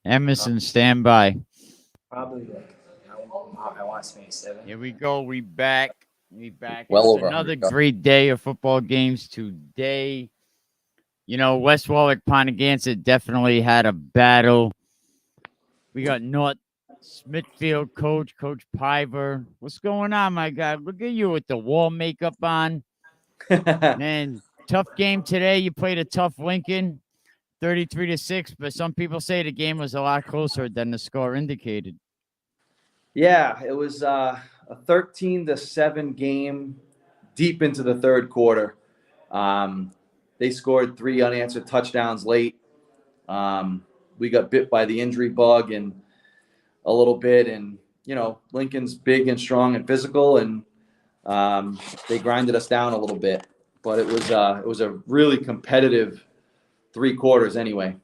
Emerson, stand by. Probably like I want to say 7. Here we go. We back. We back. Well It's over another 100 yards. great day of football games today. West Warwick Ponagansett definitely had a battle. We got North Smithfield Coach Paiva. What's going on, my guy? Look at you with the wall makeup on. Man, tough game today. You played a tough Lincoln, 33-6, but some people say the game was a lot closer than the score indicated. Yeah, it was a 13-7 game deep into the third quarter. They scored 3 unanswered touchdowns late. We got bit by the injury bug and a little bit, and Lincoln's big and strong and physical, and they grinded us down a little bit. But it was a really competitive 3 quarters anyway.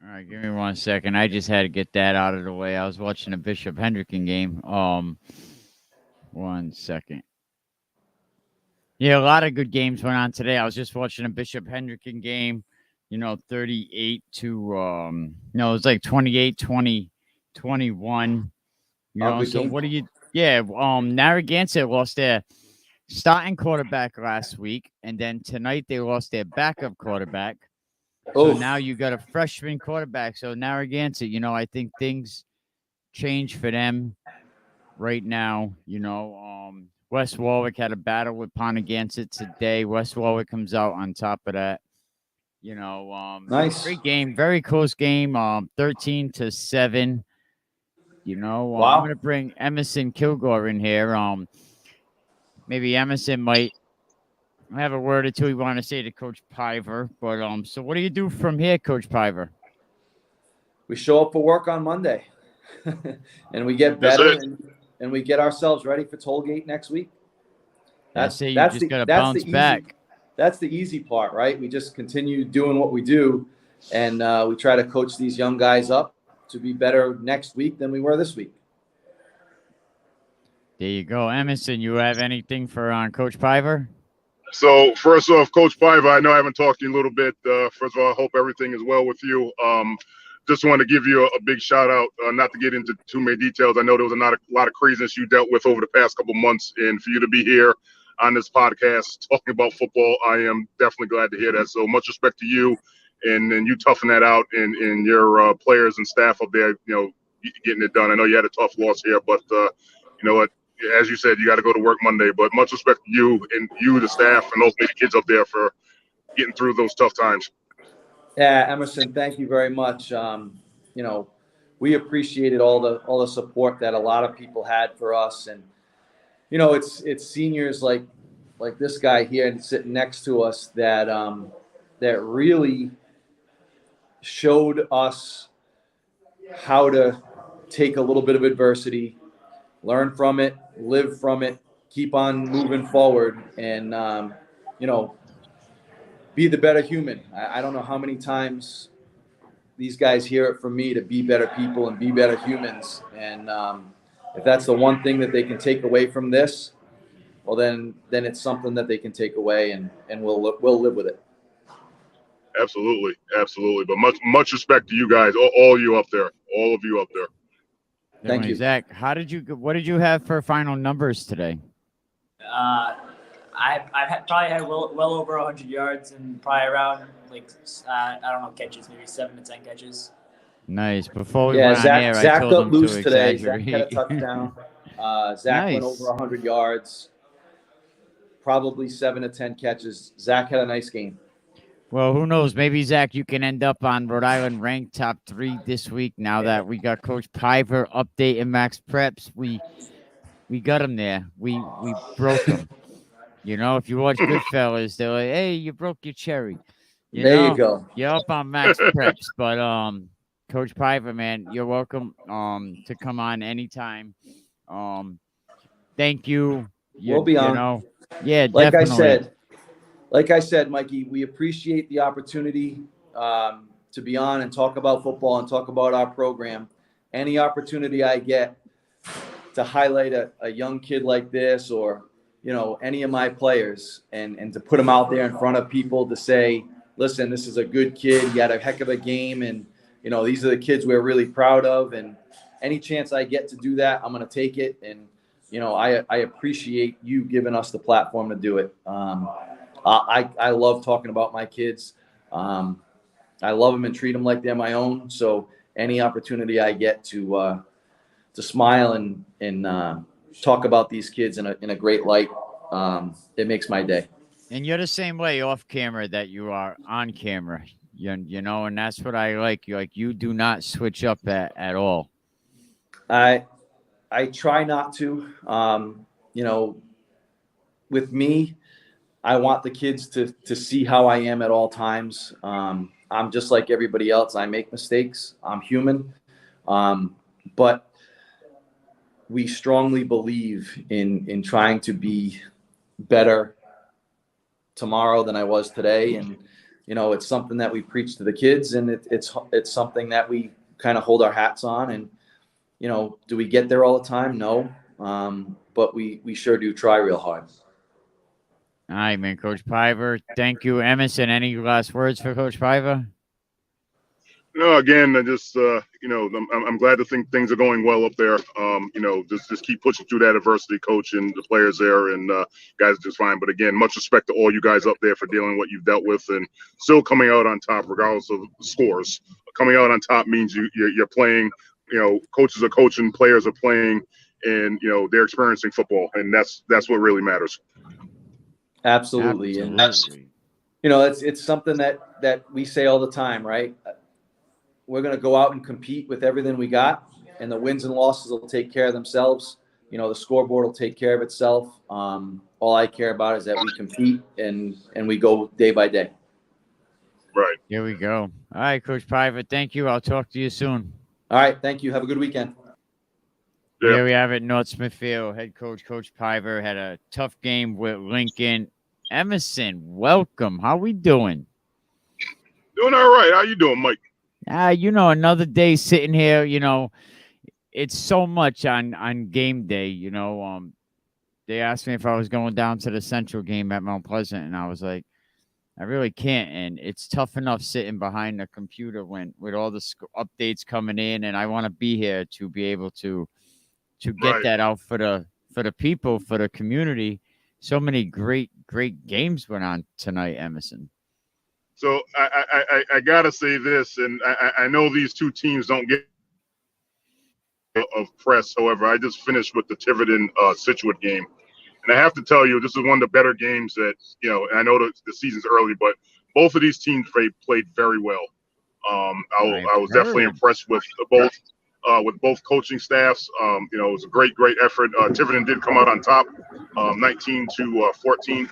All right, give me 1 second. I just had to get that out of the way. I was watching a Bishop Hendricken game. 1 second. Yeah, a lot of good games went on today. I was just watching a Bishop Hendricken game, 38 to no, it was like 28-20, 21. So game. what do you Narragansett lost their starting quarterback last week, and then tonight they lost their backup quarterback. So now you got a freshman quarterback. So Narragansett, I think things change for them right now. West Warwick had a battle with Ponagansett today. West Warwick comes out on top of that. Nice. Great game, very close game. 13-7. Wow. I'm gonna bring Emerson Kilgore in here. Maybe Emerson might have a word or two he want to say to Coach Paiva. But so what do you do from here, Coach Paiva? We show up for work on Monday, and we get better, and we get ourselves ready for Tollgate next week. That's just gotta bounce back. That's the easy part, right? We just continue doing what we do, and we try to coach these young guys up to be better next week than we were this week. There you go, Emerson. You have anything for Coach Paiva? So first off, Coach Paiva, I know I haven't talked to you a little bit. First of all, I hope everything is well with you. Just want to give you a big shout out, not to get into too many details. I know there was a lot of craziness you dealt with over the past couple months, and for you to be here on this podcast talking about football, I am definitely glad to hear that. So much respect to you, and you toughing that out, and your players and staff up there, getting it done. I know you had a tough loss here, but you know what? As you said, you got to go to work Monday, but much respect to you and the staff, and ultimately the kids up there for getting through those tough times. Yeah, Emerson, thank you very much. We appreciated all the support that a lot of people had for us, and it's seniors like this guy here sitting next to us that really showed us how to take a little bit of adversity, learn from it, live from it, keep on moving forward, and be the better human. I don't know how many times these guys hear it from me to be better people and be better humans. And if that's the one thing that they can take away from this, well, then it's something that they can take away, and we'll live with it. Absolutely. But much respect to you guys, all of you up there. Thank you, Zach. What did you have for final numbers today? I've probably had well over 100 yards and probably around I don't know, catches, maybe 7 to 10 catches. Nice. Before we went on air, Zach I told got him loose to today. exaggerate. Zach had a touchdown. Zach Nice. went over 100 yards, probably 7 to 10 catches. Zach had a nice game. Well, who knows? Maybe, Zach, you can end up on Rhode Island ranked top 3 this week now that we got Coach Paiva updating Max Preps. We got him there. We broke him. If you watch Goodfellas, they're like, hey, you broke your cherry. You go. You're up on Max Preps. But Coach Paiva, man, you're welcome to come on anytime. Thank you. We'll be on. Yeah, like definitely. Like I said, Mikey, we appreciate the opportunity to be on and talk about football and talk about our program. Any opportunity I get to highlight a young kid like this, or any of my players, and to put them out there in front of people to say, listen, this is a good kid. He had a heck of a game, and these are the kids we're really proud of, and any chance I get to do that, I'm going to take it. And, I appreciate you giving us the platform to do it. I love talking about my kids. I love them and treat them like they're my own. So any opportunity I get to smile and talk about these kids in a great light, it makes my day. And you're the same way off camera that you are on camera. And that's what I like. You do not switch up at all. I try not to. With me, I want the kids to see how I am at all times. I'm just like everybody else. I make mistakes. I'm human. But we strongly believe in trying to be better tomorrow than I was today. And, it's something that we preach to the kids, and it's something that we kind of hold our hats on. And, do we get there all the time? No. But we sure do try real hard. All right, man. Coach Paiva, thank you. Emerson, any last words for Coach Paiva? No, again, I just, I'm glad to think things are going well up there. Just keep pushing through that adversity, coach, and the players there, and guys are just fine. But again, much respect to all you guys up there for dealing with what you've dealt with and still coming out on top, regardless of scores. Coming out on top means you're playing. Coaches are coaching, players are playing, and they're experiencing football, and that's what really matters. Absolutely. And that's, it's something that we say all the time, right? We're going to go out and compete with everything we got, and the wins and losses will take care of themselves. The scoreboard will take care of itself. All I care about is that we compete and we go day by day. Right. Here we go. All right, Coach Paiva, thank you. I'll talk to you soon. All right. Thank you. Have a good weekend. Yeah. Here we have it. North Smithfield head coach, Coach Paiva, had a tough game with Lincoln. Emerson, welcome. How we doing? Doing all right. How you doing, Mike? Another day sitting here, it's so much on game day, they asked me if I was going down to the Central game at Mount Pleasant, and I was like, I really can't. And it's tough enough sitting behind the computer with all the updates coming in, and I want to be here to be able to get that out for the people, for the community. So many great games went on tonight, Emerson. So I gotta say this, and I know these two teams don't get of press. However, I just finished with the Tiverton Situate game, and I have to tell you, this is one of the better games that and I know the season's early, but both of these teams played very well. I was definitely impressed with both coaching staffs. It was a great effort. Tiverton did come out on top, 19-14.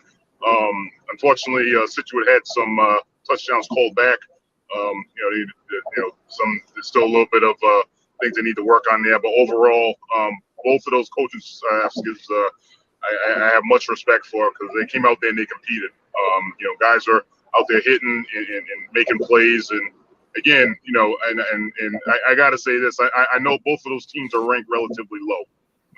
Unfortunately, Situate had some touchdowns called back. There's still a little bit of things they need to work on there, but overall, both of those coaching staffs I have much respect for, because they came out there and they competed. Guys are out there hitting and making plays, and again, and I got to say this, I know both of those teams are ranked relatively low.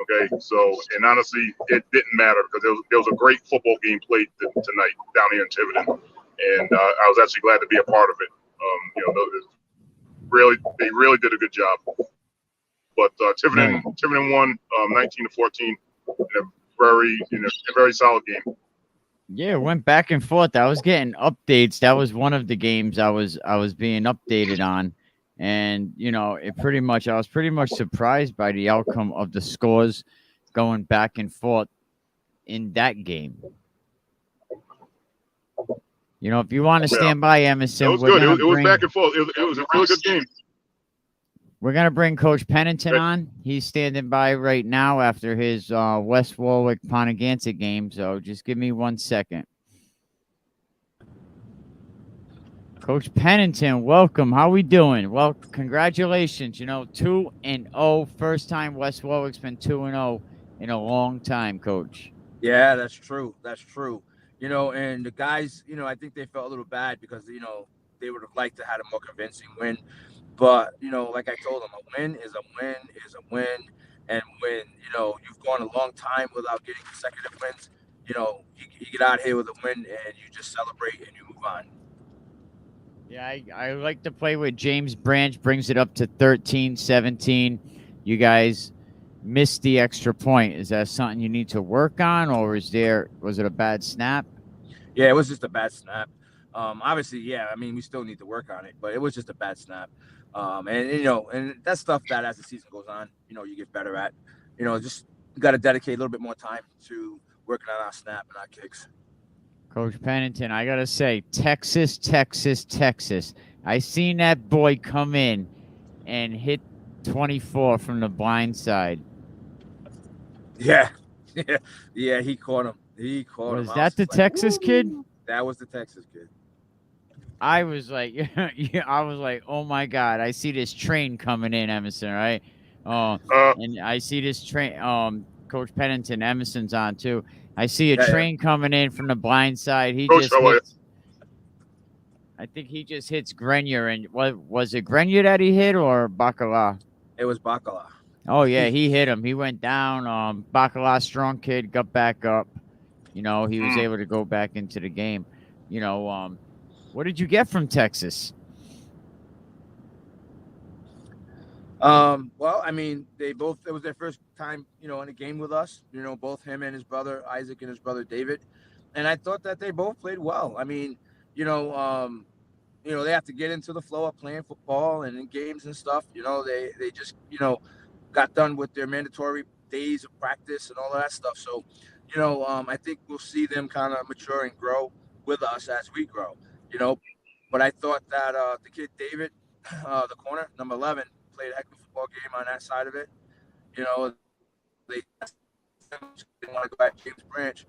Okay, so, and honestly, it didn't matter, because there was a great football game played tonight down here in Tiverton, and I was actually glad to be a part of it. They really did a good job. But Tiverton won 19-14 in a very solid game. Yeah, it went back and forth. I was getting updates. That was one of the games I was being updated on. And, I was pretty much surprised by the outcome of the scores going back and forth in that game. If you want to stand by, Emerson, it was good. It was back and forth. It was a really good game. We're going to bring Coach Pennington on. He's standing by right now after his West Warwick-Ponegantsit game, so just give me 1 second. Coach Pennington, welcome. How we doing? Well, congratulations. 2-0. First time West Warwick's been 2-0 in a long time, Coach. Yeah, that's true. That's true. And the guys, I think they felt a little bad because, they would have liked to have a more convincing win. But, like I told them, a win is a win is a win. And when, you've gone a long time without getting consecutive wins, you get out here with a win and you just celebrate and you move on. Yeah, I like to play with James Branch, brings it up to 13-17. You guys missed the extra point. Is that something you need to work on, or was it a bad snap? Yeah, it was just a bad snap. Obviously, yeah, I mean, we still need to work on it, but it was just a bad snap. And that's stuff that as the season goes on, you get better at. Just got to dedicate a little bit more time to working on our snap and our kicks. Coach Pennington, I gotta say, Texas, Texas, Texas. I seen that boy come in and hit 24 from the blind side. Yeah, yeah, he caught him. He caught him. Was that the Texas kid? That was the Texas kid. I was like, yeah, I was like, oh my God, I see this train coming in, Emerson, right? And I see this train. Coach Pennington, Emerson's on too. I see a train coming in from the blind side. Coach, I think he just hits Grenier, and was it Grenier that he hit or Bacala? It was Bacala. Oh yeah, he hit him. He went down. Bacala, strong kid, got back up. He was able to go back into the game. What did you get from Texas? Well, I mean, it was their first time, in a game with us, both him and his brother Isaac and his brother David. And I thought that they both played well. I mean, they have to get into the flow of playing football and in games and stuff. They just, got done with their mandatory days of practice and all of that stuff. So, I think we'll see them kind of mature and grow with us as we grow, But I thought that the kid David, the corner, number 11, played a heck of a football game on that side of it. They want to go at James Branch,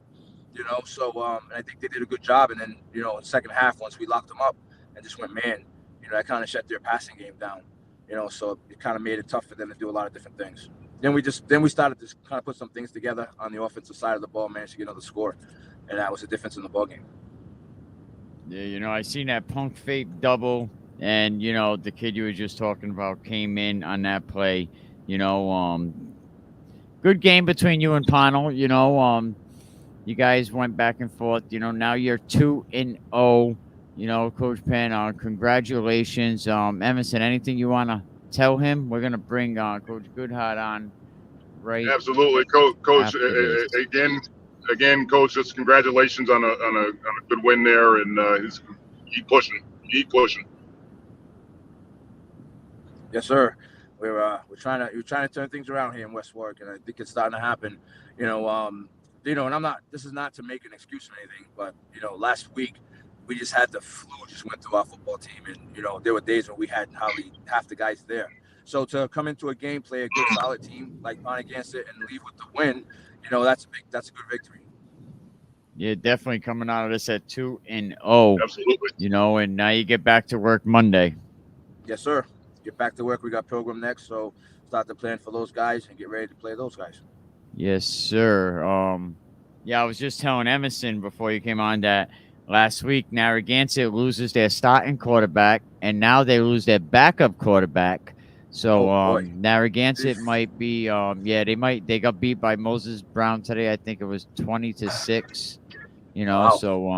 So I think they did a good job. And then, in the second half, once we locked them up and just went man, that kind of shut their passing game down. So it kind of made it tough for them to do a lot of different things. Then we started to kind of put some things together on the offensive side of the ball, managed to get another score, and that was the difference in the ball game. Yeah, I seen that punk fake double, and the kid you were just talking about came in on that play. Good game between you and Panel. You guys went back and forth. Now you're 2-0. Coach Penn, congratulations. Emerson, anything you want to tell him? We're going to bring Coach Goodheart on right. Absolutely. Coach, again, Coach, just congratulations on a good win there, and keep pushing. Yes, sir. We're trying to turn things around here in West Warwick, and I think it's starting to happen. And this is not to make an excuse or anything, but last week we just had the flu just went through our football team, and there were days when we had hardly half the guys there. So to come into a game, play a good solid team like against it, and leave with the win, that's a good victory. Yeah, definitely coming out of this at 2-0. Absolutely. And now you get back to work Monday. Yes, sir. Get back to work. We got Pilgrim next, so start to plan for those guys and get ready to play those guys. Yes, sir. I was just telling Emerson before you came on that last week, Narragansett loses their starting quarterback, and now they lose their backup quarterback. So Narragansett might be they got beat by Moses Brown today. I think it was 20-6. Wow. So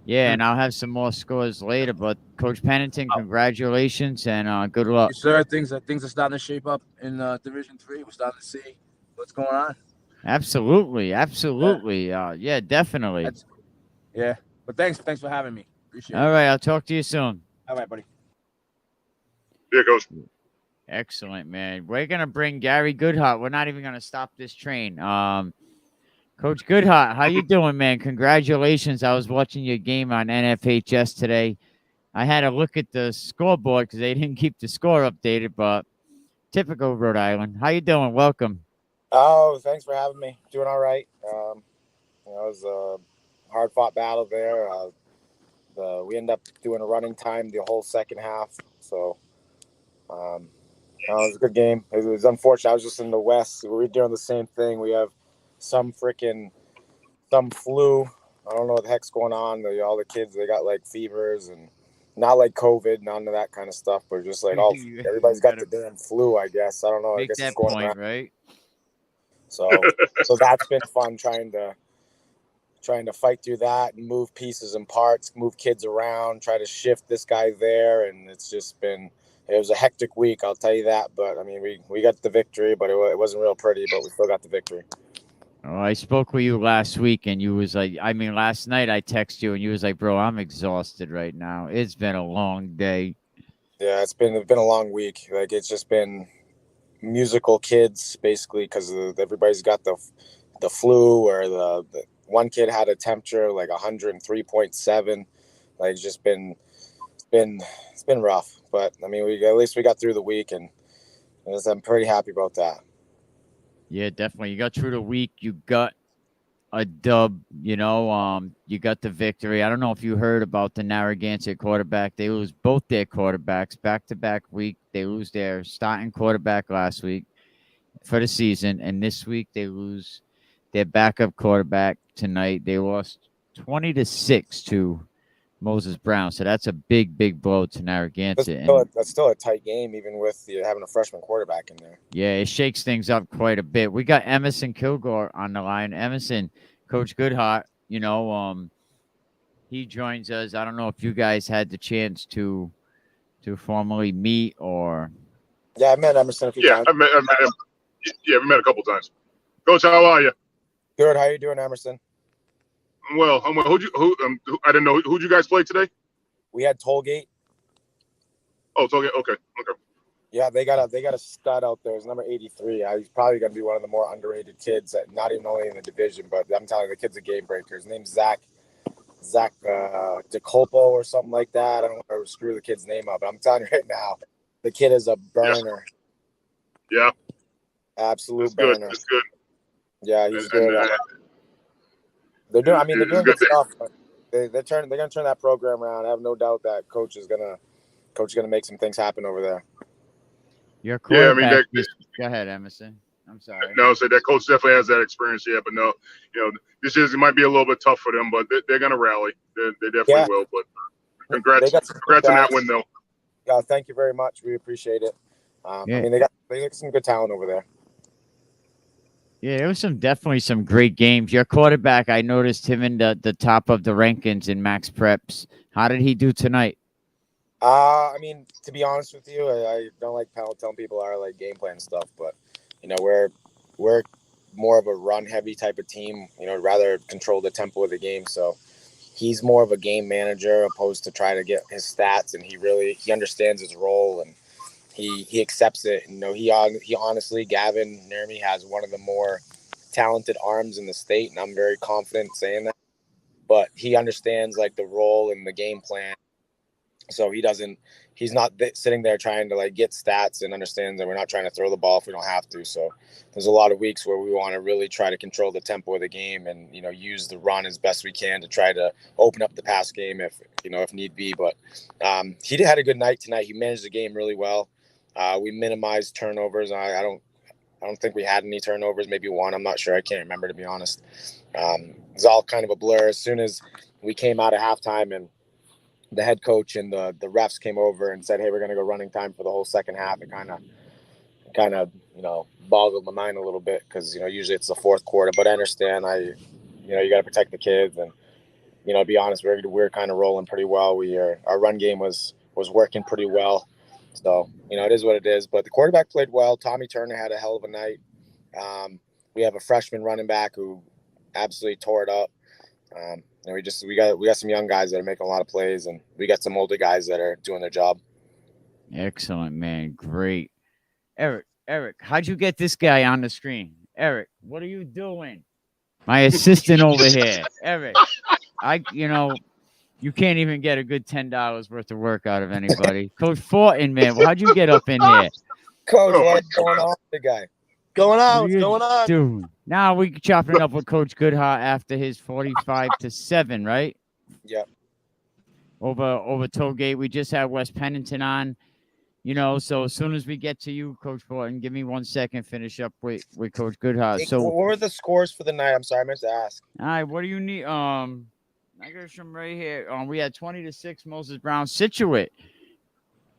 and I'll have some more scores later. But Coach Pennington, congratulations and good luck. Yes, sir. Things are starting to shape up in Division 3. We're starting to see what's going on. Absolutely. Yeah, definitely. But thanks for having me. Appreciate it. All right, I'll talk to you soon. All right, buddy. Yeah, Coach. Excellent, man. We're gonna bring Gary Goodheart. We're not even gonna stop this train. Coach Goodheart, how you doing, man? Congratulations. I was watching your game on NFHS today. I had to look at the scoreboard because they didn't keep the score updated, but typical Rhode Island. How you doing? Welcome. Oh, thanks for having me. Doing all right. It was a hard-fought battle there. We ended up doing a running time the whole second half, so it was a good game. It was unfortunate. I was just in the West. We were doing the same thing. We have some flu. I don't know what the heck's going on. All the kids, they got like fevers and not like COVID, none of that kind of stuff, but just like everybody's got the damn flu, I guess. I don't know. I guess that it's going point, around. right? So that's been fun trying to trying to fight through that and move pieces and parts, move kids around, try to shift this guy there. And it's just been, it was a hectic week, I'll tell you that. But I mean, we got the victory, but it wasn't real pretty, but we still got the victory. Oh, I spoke with you last week, and you was like, I mean, last night I texted you, and you was like, bro, I'm exhausted right now. It's been a long day. Yeah, it's been a long week. Like, it's just been musical kids, basically, because everybody's got the flu, or the one kid had a temperature like 103.7. Like, it's just been rough. But I mean, at least we got through the week, and I'm pretty happy about that. Yeah, definitely. You got through the week. You got a dub, you got the victory. I don't know if you heard about the Narragansett quarterback. They lose both their quarterbacks back-to-back week. They lose their starting quarterback last week for the season, and this week they lose their backup quarterback tonight. They lost 20-6 to Moses Brown, so that's a big blow to Narragansett. That's still a tight game, even with having a freshman quarterback in there. Yeah, it shakes things up quite a bit. We got Emerson Kilgore on the line. Emerson, Coach Goodheart, he joins us. I don't know if you guys had the chance to formally meet or. Yeah, I met Emerson a few times. I met him. Yeah, we met a couple times. Coach, how are you? Good. How you doing, Emerson? Well, I didn't know. Who'd you guys play today? We had Tollgate. Oh, Tollgate. Okay. Yeah, they got a stud out there. He's number 83. He's probably going to be one of the more underrated kids, not even only in the division, but I'm telling you, the kid's a game breaker. His name's Zach DeColpo or something like that. I don't want to screw the kid's name up, but I'm telling you right now, the kid is a burner. Yeah. Absolute That's burner. Good. That's good. Yeah, he's good. They're doing good stuff. They're going to turn that program around. I have no doubt that coach is gonna make some things happen over there. Your quarterback. Yeah, go ahead, Emerson. I'm sorry. No, so that coach definitely has that experience. Yeah, but no, this it might be a little bit tough for them, but they're gonna rally. They definitely will. But congrats on that win, though. Yeah, thank you very much. We appreciate it. I mean, they got some good talent over there. Yeah, it was definitely some great games. Your quarterback, I noticed him in the top of the rankings in Max Preps. How did he do tonight? I mean, to be honest with you, I don't like telling people our game plan stuff, but we're more of a run heavy type of team. Rather control the tempo of the game. So he's more of a game manager opposed to trying to get his stats, and he understands his role and he accepts it. He honestly, Gavin Nermy has one of the more talented arms in the state, and I'm very confident saying that. But he understands the role and the game plan. So he's not sitting there trying to get stats, and understands that we're not trying to throw the ball if we don't have to. So there's a lot of weeks where we want to really try to control the tempo of the game and, use the run as best we can to try to open up the pass game if need be. But he had a good night tonight. He managed the game really well. We minimized turnovers. I don't think we had any turnovers, maybe one. I'm not sure. I can't remember, to be honest. It's all kind of a blur. As soon as we came out of halftime and the head coach and the refs came over and said, hey, we're going to go running time for the whole second half, it kind of boggled my mind a little bit, because usually it's the fourth quarter. But I understand. You got to protect the kids, and to be honest, we're kind of rolling pretty well. Our run game was working pretty well. So it is what it is. But the quarterback played well. Tommy Turner had a hell of a night. We have a freshman running back who absolutely tore it up. We got some young guys that are making a lot of plays, and we got some older guys that are doing their job. Excellent, man. Great. Eric, how'd you get this guy on the screen? Eric, what are you doing? My assistant over here. Eric, you can't even get a good $10 worth of work out of anybody. Coach Fortin, man, how'd you get up in here? Coach, what's going on, the guy? What's going on? Dude, now we chopping it up with Coach Goodheart after his 45-7, right? Yep. Over Tollgate. We just had Wes Pennington on. So as soon as we get to you, Coach Fortin, give me 1 second, finish up with Coach Goodheart. So what were the scores for the night? I'm sorry, I meant to ask. All right, what do you need? I got some right here. We had 20-6 Moses Brown. Scituate,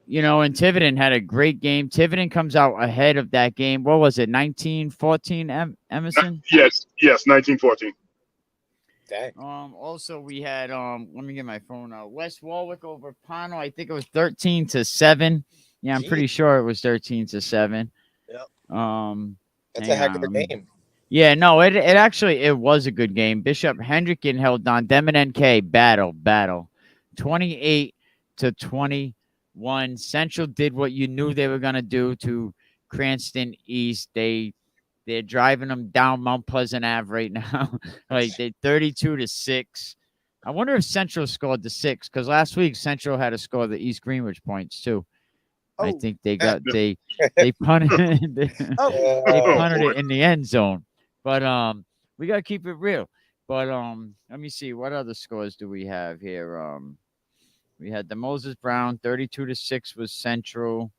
and Tiverton had a great game. Tiverton comes out ahead of that game. What was it, 19-14, Emerson? Yes, 19-14. Dang. Also we had let me get my phone out. West Warwick over Pono. I think it was 13-7. Yeah, I'm pretty sure it was 13-7. Yep. That's hang a heck on, of a game. Yeah, no, it actually it was a good game. Bishop Hendricken held on. Dem and NK battle. 28-21. Central did what you knew they were gonna do to Cranston East. They're driving them down Mount Pleasant Ave right now. Like they 32-6. I wonder if Central scored the 6 because last week Central had to score the East Greenwich points too. I think they punted they punted it in the end zone. But we gotta keep it real. But let me see what other scores do we have here. We had the Moses Brown 32-6 was Central.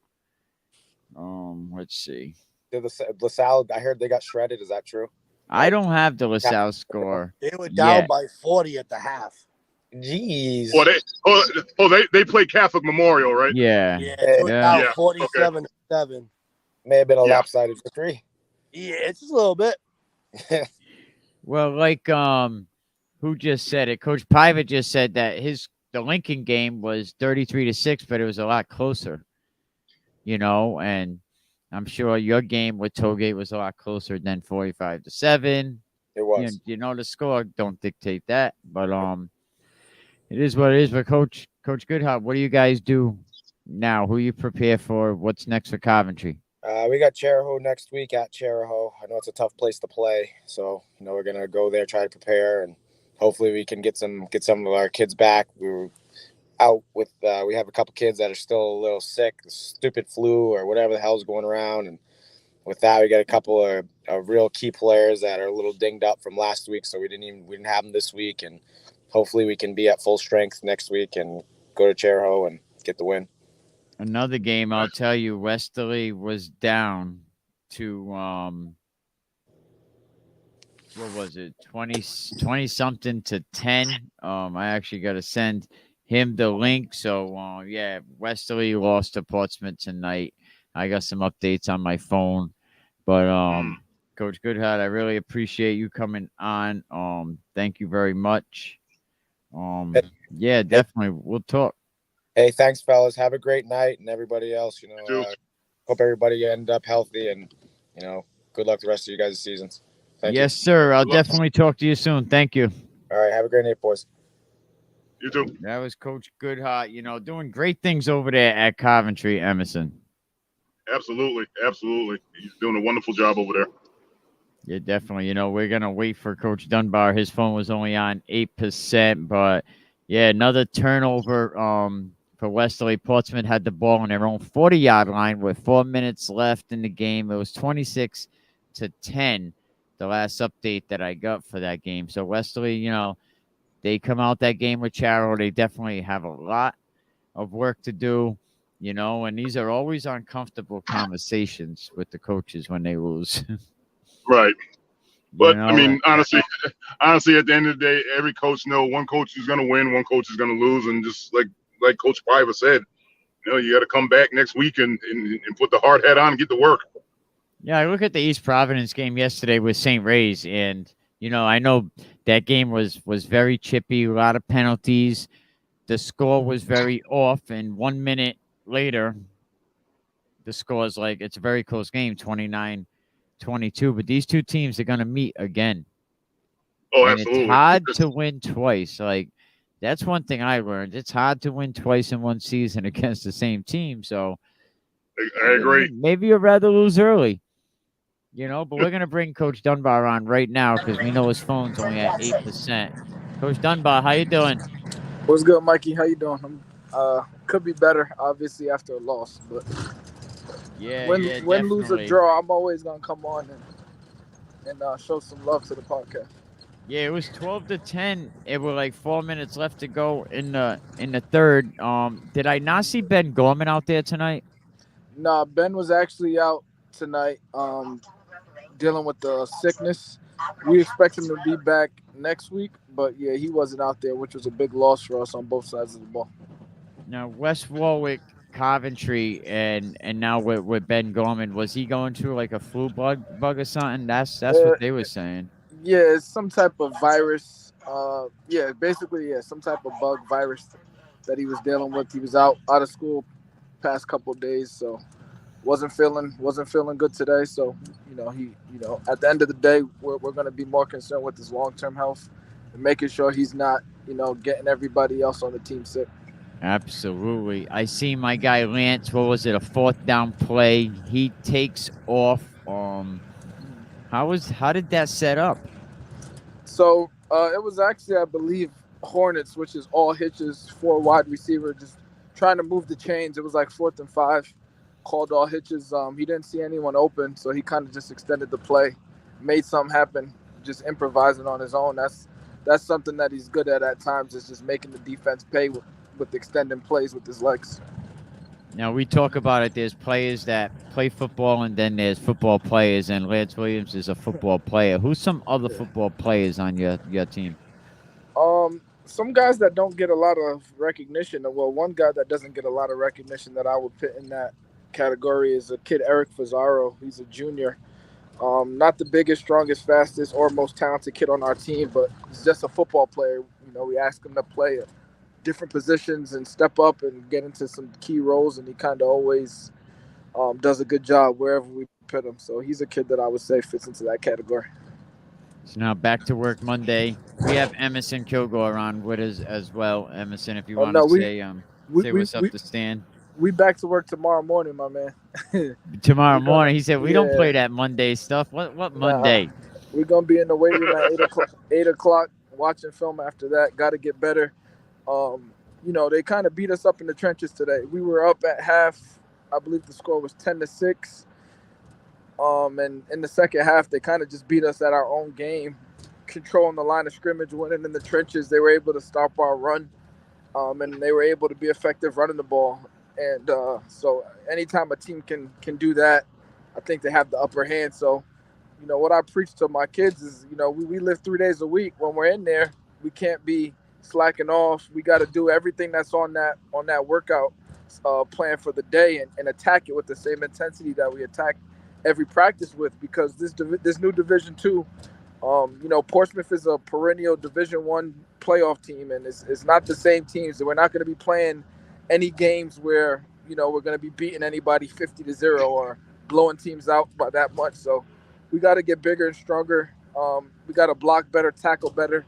Let's see. Did LaSalle? I heard they got shredded. Is that true? I don't have the LaSalle score. They were down by 40 at the half. Jeez. They played Catholic Memorial, right? Yeah. Yeah, they were down Yeah, 47-7. May have been a lopsided victory. Yeah, it's just a little bit. Well, like who just said it? Coach Paiva just said that the Lincoln game was 33-6, but it was a lot closer. And I'm sure your game with Tollgate was a lot closer than 45-7. It was. The score don't dictate that, but it is what it is. But Coach Goodheart, what do you guys do now? Who you prepare for? What's next for Coventry? We got Cheraho next week at Cheraho. I know it's a tough place to play, so we're gonna go there, try to prepare, and hopefully we can get some of our kids back. We were out with we have a couple kids that are still a little sick, the stupid flu or whatever the hell's going around, and with that we got a couple of real key players that are a little dinged up from last week, so we didn't have them this week, and hopefully we can be at full strength next week and go to Cheraho and get the win. Another game, I'll tell you, Westerly was down to what was it, 20 something to 10. I actually got to send him the link. So yeah, Westerly lost to Portsmouth tonight. I got some updates on my phone, but Coach Goodheart, I really appreciate you coming on. Thank you very much. Yeah, definitely, we'll talk. Hey, thanks, fellas. Have a great night, and everybody else. Hope everybody end up healthy, and good luck the rest of you guys' seasons. Thank you. Yes, sir. I'll definitely talk to you soon. Thank you. All right, have a great night, boys. You too. That was Coach Goodheart. Doing great things over there at Coventry, Emerson. Absolutely. He's doing a wonderful job over there. Yeah, definitely. We're gonna wait for Coach Dunbar. His phone was only on 8%, but yeah, another turnover. For Westerly. Portsmouth had the ball on their own 40-yard line with 4 minutes left in the game. It was 26-10, the last update that I got for that game. So Westerly, they come out that game with Charo. They definitely have a lot of work to do, and these are always uncomfortable conversations with the coaches when they lose. Right. But I mean, honestly, at the end of the day, every coach knows one coach is going to win, one coach is going to lose, and just like Coach Paiva said, you got to come back next week and put the hard hat on and get to work. Yeah, I look at the East Providence game yesterday with St. Ray's, and I know that game was very chippy, a lot of penalties. The score was very off, and 1 minute later, the score is it's a very close game, 29-22. But these two teams are going to meet again. Oh, and absolutely. It's hard to win twice. That's one thing I learned. It's hard to win twice in one season against the same team. So I agree. Maybe you'd rather lose early, but we're going to bring Coach Dunbar on right now because we know his phone's only at 8%. Coach Dunbar, how you doing? What's good, Mikey? How you doing? Could be better, obviously, after a loss. But win, lose, or draw, I'm always going to come on and show some love to the podcast. Yeah, it was 12-10. It was 4 minutes left to go in the third. Did I not see Ben Gorman out there tonight? Nah, Ben was actually out tonight, dealing with the sickness. We expect him to be back next week, but yeah, he wasn't out there, which was a big loss for us on both sides of the ball. Now, West Warwick, Coventry, and now with Ben Gorman, was he going through a flu bug or something? That's what they were saying. Yeah, it's some type of virus. Basically, some type of bug virus that he was dealing with. He was out of school past couple of days, so wasn't feeling good today. So at the end of the day, we're going to be more concerned with his long-term health and making sure he's not getting everybody else on the team sick. Absolutely. I see my guy Lance. What was it? A 4th down play. He takes off. How did that set up? So it was actually, I believe, Hornets, which is all hitches, 4 wide receiver, just trying to move the chains. It was like 4th and 5. Called all hitches. He didn't see anyone open, so he kind of just extended the play, made something happen, just improvising on his own. That's something that he's good at times, is just making the defense pay with extending plays with his legs. Now, we talk about it. There's players that play football, and then there's football players, and Lance Williams is a football player. Who's some other football players on your team? Some guys that don't get a lot of recognition. Well, one guy that doesn't get a lot of recognition that I would put in that category is a kid, Eric Fazzaro. He's a junior. Not the biggest, strongest, fastest, or most talented kid on our team, but he's just a football player. We ask him to play different positions and step up and get into some key roles, and he kind of always does a good job wherever we put him. So he's a kid that I would say fits into that category. So now back to work Monday. We have Emerson Kilgore on with us as well. Emerson, if you want to say what's up to Stan. We back to work tomorrow morning, my man. Tomorrow morning. He said we don't play that Monday stuff. What Monday? We're going to be in the waiting room at 8 o'clock, watching film after that. Got to get better. They kind of beat us up in the trenches today. We were up at half. I believe the score was 10-6. And in the second half, they kind of just beat us at our own game, controlling the line of scrimmage, winning in the trenches. They were able to stop our run, and they were able to be effective running the ball. And so anytime a team can do that, I think they have the upper hand. So, what I preach to my kids is, we live 3 days a week. When we're in there, we can't be slacking off. We got to do everything that's on that workout plan for the day and attack it with the same intensity that we attack every practice with, because this new Division II, Portsmouth is a perennial Division I playoff team, and it's not the same teams. We're not going to be playing any games where we're going to be beating anybody 50-0 or blowing teams out by that much. So we got to get bigger and stronger. We got to block better, tackle better,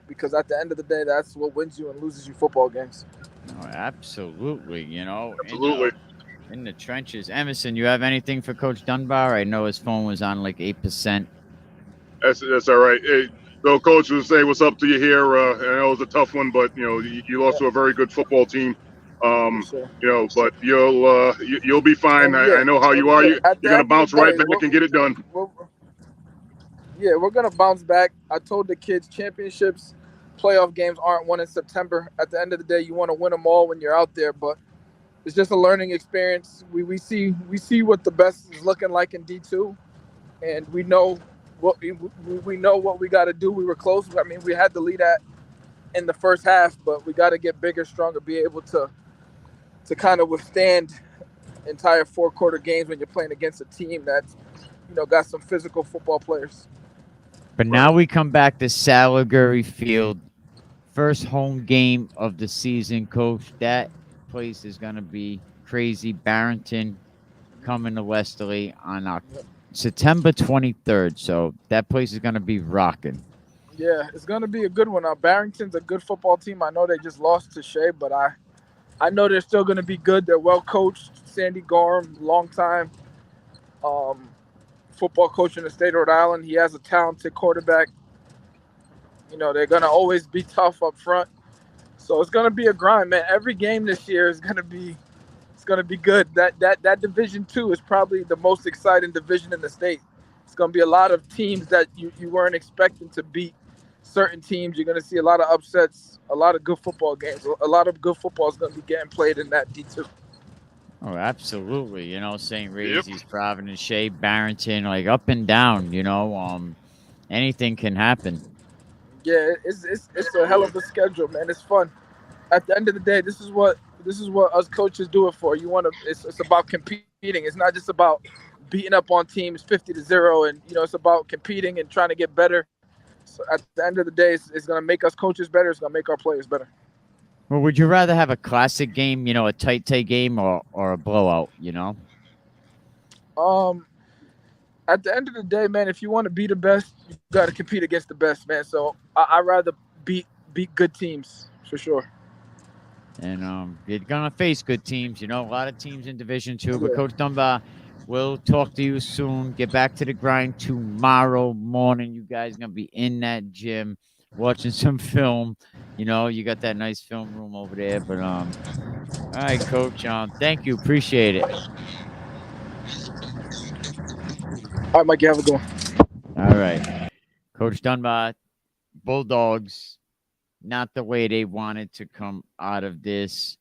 because at the end of the day, that's what wins you and loses you football games. Oh, absolutely. Absolutely. In the trenches. Emerson, you have anything for Coach Dunbar? I know his phone was on like 8%. That's all right. Hey, so Coach was saying what's up to you here. I know it was a tough one, but you lost to a very good football team. But you'll be fine. I know how you are. You're gonna bounce right back and get it done. We're gonna bounce back. I told the kids championships, playoff games aren't won in September. At the end of the day, you want to win them all when you're out there, but it's just a learning experience. We see what the best is looking like in D2, and we know what we got to do. We were close. I mean, we had the lead in the first half, but we got to get bigger, stronger, be able to kind of withstand entire 4-quarter games when you're playing against a team that's got some physical football players. But now we come back to Salaguri Field, first home game of the season, Coach. That place is going to be crazy. Barrington coming to Westerly on September 23rd. So that place is going to be rocking. Yeah, it's going to be a good one. Barrington's a good football team. I know they just lost to Shea, but I know they're still going to be good. They're well coached. Sandy Gorham, long-time football coach in the state of Rhode Island. He has a talented quarterback. They're going to always be tough up front. So it's going to be a grind, man. Every game this year is going to be good. That Division II is probably the most exciting division in the state. It's going to be a lot of teams that you weren't expecting to beat certain teams. You're going to see a lot of upsets, a lot of good football games. A lot of good football is going to be getting played in that D2. Oh, absolutely. St. Ray's, Providence, Shea, Barrington, like up and down, anything can happen. Yeah, it's a hell of a schedule, man. It's fun. At the end of the day, this is what us coaches do it for. It's about competing. It's not just about beating up on teams 50-0, and it's about competing and trying to get better So at the end of the day, it's going to make us coaches better. It's going to make our players better. Well, would you rather have a classic game, a tight game, or a blowout? At the end of the day, man, if you want to be the best, you got to compete against the best, man. So I'd rather beat good teams for sure. And you're gonna face good teams. A lot of teams in Division Two. But Yeah. Coach Dunbar, we'll talk to you soon. Get back to the grind tomorrow morning. You guys gonna be in that gym watching some film. You got that nice film room over there. But all right, Coach. Thank you. Appreciate it. All right, Mikey, have a good one. All right, Coach Dunbar. Bulldogs, not the way they wanted to come out of this.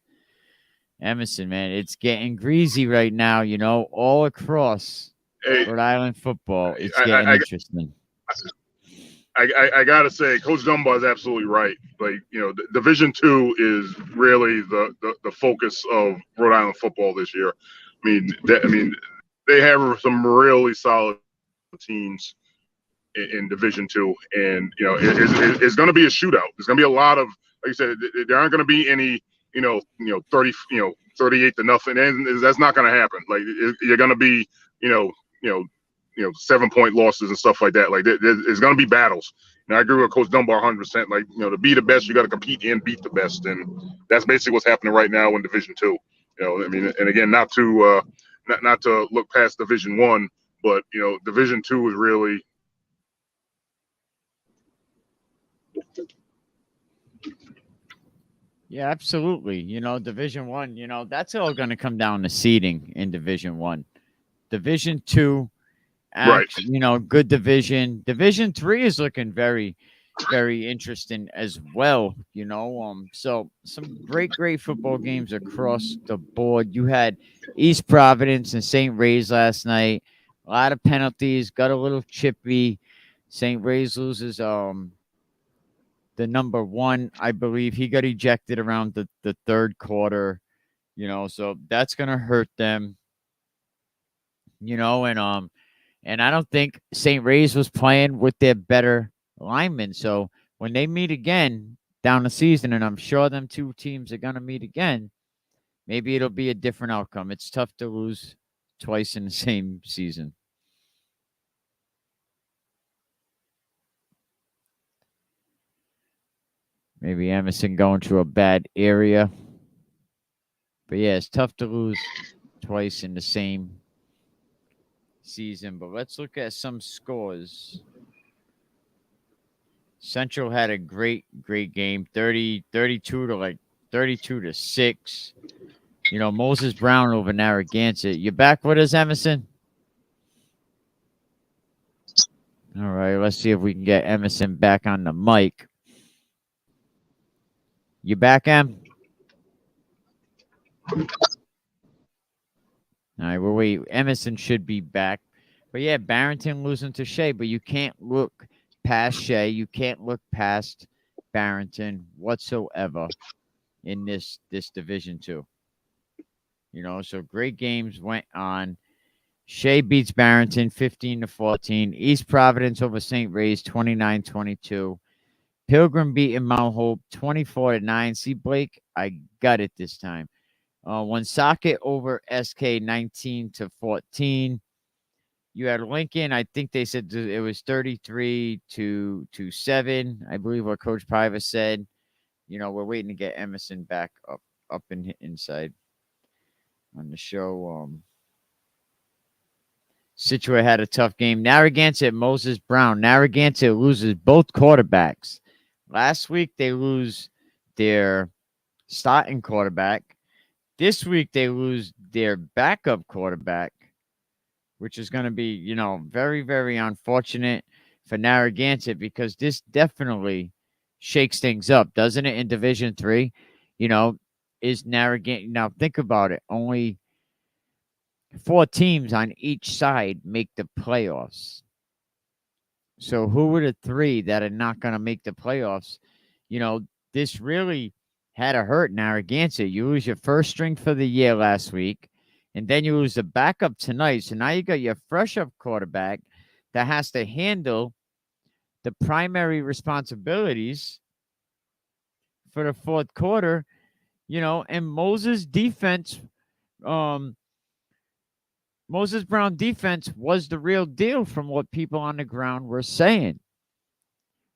Emerson, man, it's getting greasy right now, all across Rhode Island football. It's getting interesting. I gotta say, Coach Dunbar is absolutely right. Like, Division II is really the focus of Rhode Island football this year. They have some really solid teams in Division II, and it's going to be a shootout. There's going to be a lot of, like you said, there aren't going to be any 38 to nothing, and that's not going to happen. Like, you're going to be 7-point losses and stuff like that. Like, there's going to be battles. And I agree with Coach Dunbar 100%. Like, to be the best, you got to compete and beat the best, and that's basically what's happening right now in Division II. And again, not to look past Division I, but Division II is really. Yeah, absolutely. Division One, that's all going to come down to seeding in Division One. Division Two, right. Good division. Division Three is looking very, very interesting as well. So some great football games across the board. You had East Providence and St. Ray's last night. A lot of penalties, got a little chippy. St. Ray's loses the number one, I believe. He got ejected around the third quarter, so that's gonna hurt them. And I don't think St. Ray's was playing with their better linemen. So when they meet again down the season, and I'm sure them two teams are gonna meet again, maybe it'll be a different outcome. It's tough to lose twice in the same season. Maybe Emerson going to a bad area. But yeah, it's tough to lose twice in the same season. But let's look at some scores. Central had a great game. 32 to 6. Moses Brown over Narragansett. You back with us, Emerson? All right, let's see if we can get Emerson back on the mic. You back, Em? All right, well, wait. Emerson should be back. But yeah, Barrington losing to Shea, but you can't look past Shea. You can't look past Barrington whatsoever in this Division II. So great games went on. Shea beats Barrington 15-14. East Providence over St. Ray's 29-22. Pilgrim beating Mount Hope 24-9. See, Blake, I got it this time. Woonsocket over SK 19-14. You had Lincoln. I think they said it was 33-7. I believe what Coach Paiva said. We're waiting to get Emerson back up inside on the show. Scituate had a tough game. Narragansett, Moses Brown. Narragansett loses both quarterbacks. Last week, they lose their starting quarterback. This week, they lose their backup quarterback, which is going to be, very, very unfortunate for Narragansett because this definitely shakes things up, doesn't it, in Division III? Is Narragansett... Now, think about it. Only 4 teams on each side make the playoffs. So who are the 3 that are not going to make the playoffs? This really had to hurt Narragansett. You lose your first string for the year last week, and then you lose the backup tonight. So now you got your fresh up quarterback that has to handle the primary responsibilities for the fourth quarter, and Moses Brown defense was the real deal from what people on the ground were saying.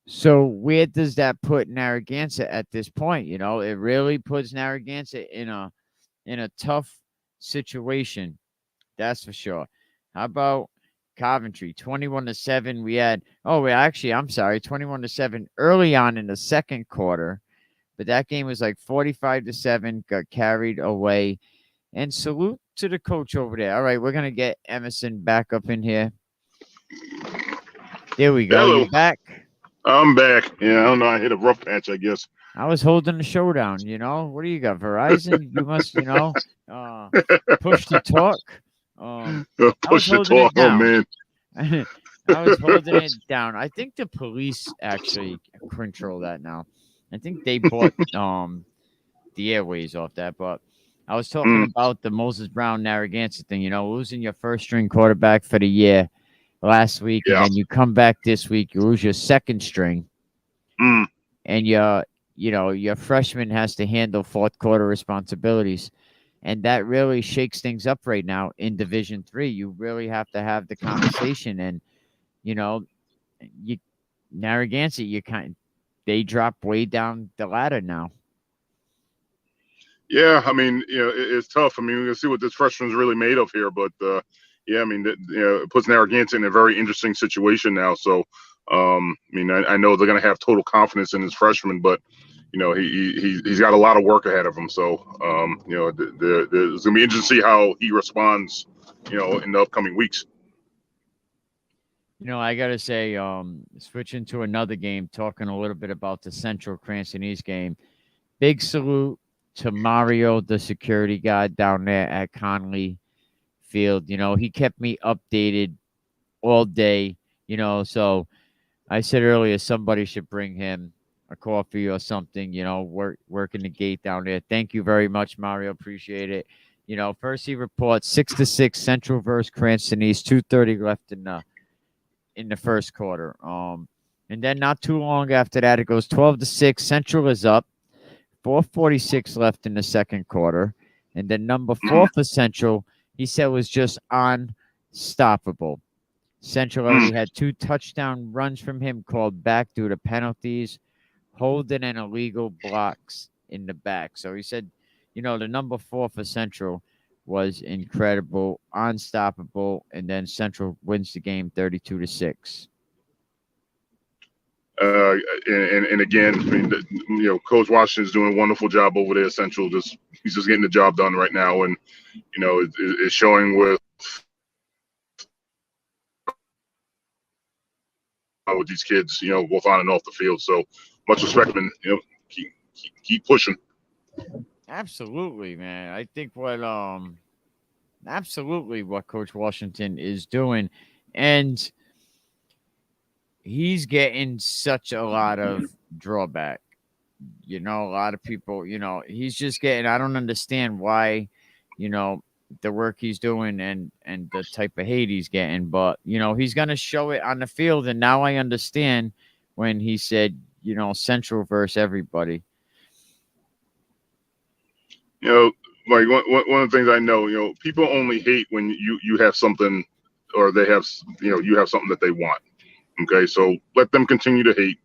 So where does that put Narragansett at this point? It really puts Narragansett in a tough situation. That's for sure. How about Coventry? 21-7. We had, I'm sorry, 21-7 early on in the second quarter. But that game was like 45-7, got carried away. And salute to the coach over there. All right, we're going to get Emerson back up in here. There we go. Hello. You back? I'm back. Yeah, I don't know. I hit a rough patch, I guess. I was holding the showdown, What do you got, Verizon? You must, push to talk. Push the talk. Oh, man. I was holding it down. I think the police actually control that now. I think they bought the airways off that, but I was talking about the Moses Brown Narragansett thing, losing your first string quarterback for the year last week, and then you come back this week, you lose your second string, and your freshman has to handle fourth quarter responsibilities, and that really shakes things up right now in Division III. You really have to have the conversation, and Narragansett, they drop way down the ladder now. Yeah, I mean, it's tough. I mean, we're gonna see what this freshman's really made of here, but I mean, it puts Narragansett in a very interesting situation now. So, I mean, I know they're gonna have total confidence in his freshman, but he's got a lot of work ahead of him. So, it's gonna be interesting to see how he responds, in the upcoming weeks. I gotta say, switching to another game, talking a little bit about the Central Cranston East game. Big salute to Mario, the security guard down there at Conley Field. He kept me updated all day, so I said earlier somebody should bring him a coffee or something, working the gate down there. Thank you very much, Mario. Appreciate it. First he reports 6-6 Central versus Cranston East, 2:30 left in the first quarter. And then not too long after that, it goes 12-6. Central is up. 4:46 left in the second quarter. And then number 4 for Central, he said was just unstoppable. Central already had 2 touchdown runs from him called back due to penalties, holding and illegal blocks in the back. So he said, the number 4 for Central was incredible, unstoppable, and then Central wins the game 32-6. And again, I mean, Coach Washington's doing a wonderful job over there. Central he's just getting the job done right now, and it's showing with these kids, both on and off the field. So much respect, and keep pushing. Absolutely, man. I think what Coach Washington is doing, and he's getting such a lot of drawback. A lot of people, he's just getting, I don't understand why, the work he's doing and the type of hate he's getting, but, he's going to show it on the field. And now I understand when he said, Central versus everybody. Like one of the things I know, people only hate when you have something, or they have, you have something that they want. Okay, so let them continue to hate.